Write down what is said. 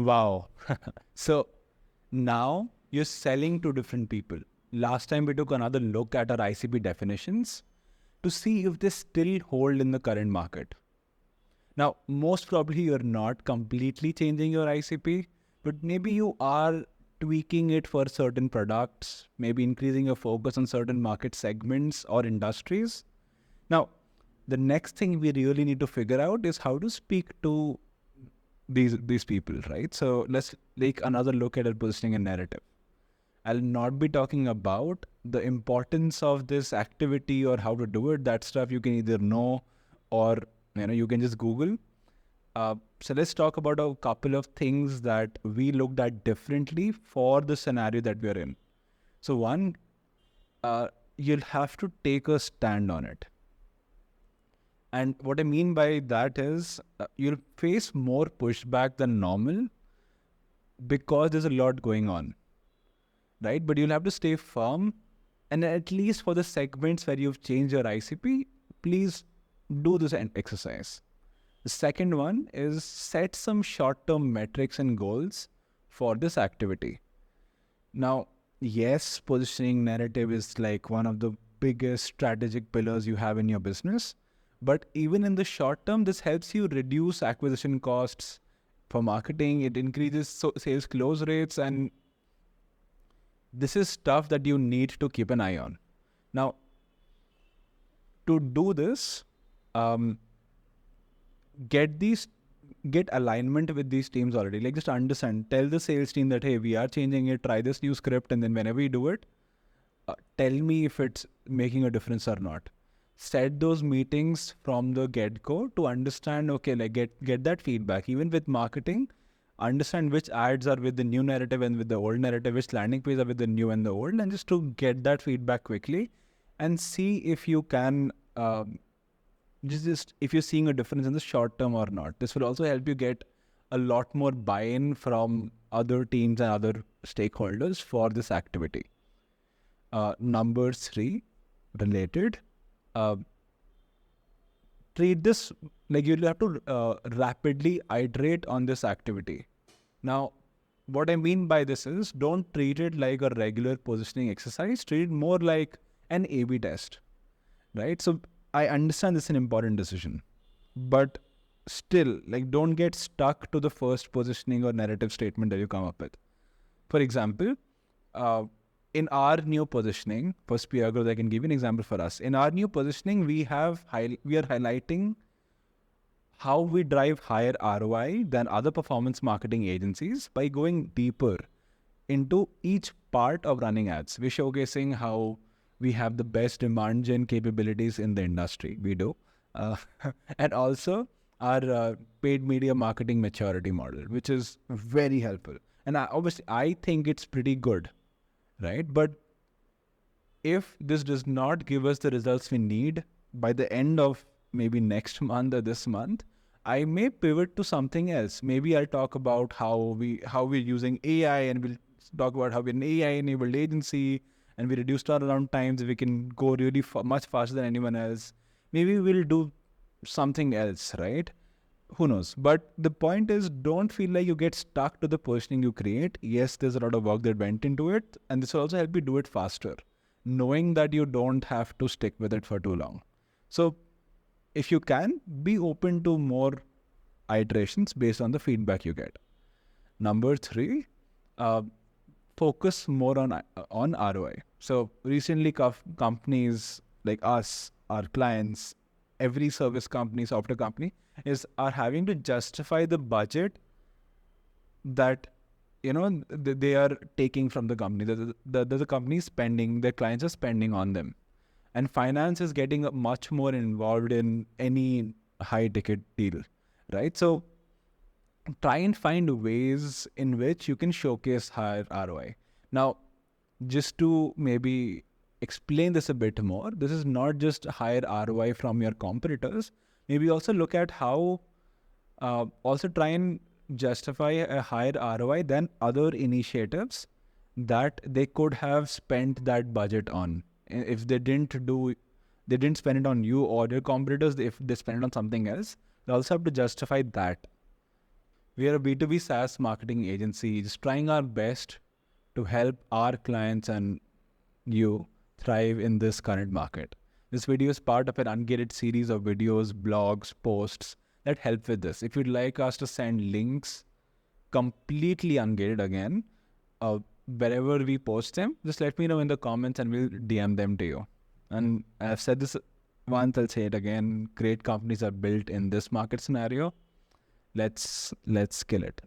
Wow. So now you're selling to different people. Last time we took another look at our ICP definitions to see if they still hold in the current market. Now, most probably you're not completely changing your ICP, but maybe you are tweaking it for certain products, maybe increasing your focus on certain market segments or industries. Now, the next thing we really need to figure out is how to speak to these people, right? So let's take another look at our positioning and narrative. I'll not be talking about the importance of this activity or how to do it. That stuff you can either know or you can just Google. So let's talk about a couple of things that we looked at differently for the scenario that we're in. So one, you'll have to take a stand on it. And what I mean by that is you'll face more pushback than normal because there's a lot going on, right? But you'll have to stay firm. And at least for the segments where you've changed your ICP, please do this exercise. The second one is set some short-term metrics and goals for this activity. Now, yes, positioning narrative is like one of the biggest strategic pillars you have in your business. But even in the short term, this helps you reduce acquisition costs for marketing. It increases sales close rates, and this is stuff that you need to keep an eye on. Now, to do this, get alignment with these teams already. Like, just understand, tell the sales team that, hey, we are changing it, try this new script, and then whenever you do it, tell me if it's making a difference or not. Set those meetings from the get-go to understand, okay, like get that feedback. Even with marketing, understand which ads are with the new narrative and with the old narrative, which landing pages are with the new and the old, and just to get that feedback quickly and see if you can, just if you're seeing a difference in the short term or not. This will also help you get a lot more buy-in from other teams and other stakeholders for this activity. Number 3, related, treat this like you'll have to rapidly iterate on this activity. Now, what I mean by this is don't treat it like a regular positioning exercise. Treat it more like an A/B test, right? So I understand this is an important decision, but still, like, don't get stuck to the first positioning or narrative statement that you come up with. For example, in our new positioning for Spear Growth, I can give you an example for us. In our new positioning, we are highlighting how we drive higher ROI than other performance marketing agencies by going deeper into each part of running ads. We're showcasing how we have the best demand gen capabilities in the industry. We do. And also our paid media marketing maturity model, which is very helpful. And obviously, I think it's pretty good. Right? But if this does not give us the results we need by the end of maybe next month or this month, I may pivot to something else. Maybe I'll talk about how we're using AI, and we'll talk about how we're an AI-enabled agency and we reduce turnaround times. We can go really much faster than anyone else. Maybe we'll do something else, right? Who knows? But the point is, don't feel like you get stuck to the positioning you create. Yes, there's a lot of work that went into it, and this will also help you do it faster, knowing that you don't have to stick with it for too long. So if you can, be open to more iterations based on the feedback you get. Number 3, focus more on ROI. So recently, companies like us, our clients, every service company, software company, are having to justify the budget that they are taking from the company. The company is spending, their clients are spending on them, and finance is getting much more involved in any high ticket deal, right? So try and find ways in which you can showcase higher ROI. Now, just to maybe explain this a bit more, this is not just higher ROI from your competitors. Maybe also look at how, also try and justify a higher ROI than other initiatives that they could have spent that budget on. If they didn't spend it on you or your competitors, if they spend it on something else, they also have to justify that. We are a B2B SaaS marketing agency, just trying our best to help our clients and you thrive in this current market. This video is part of an ungated series of videos, blogs, posts that help with this. If you'd like us to send links completely ungated again, wherever we post them, just let me know in the comments and we'll DM them to you. And I've said this once, I'll say it again. Great companies are built in this market scenario. Let's kill it.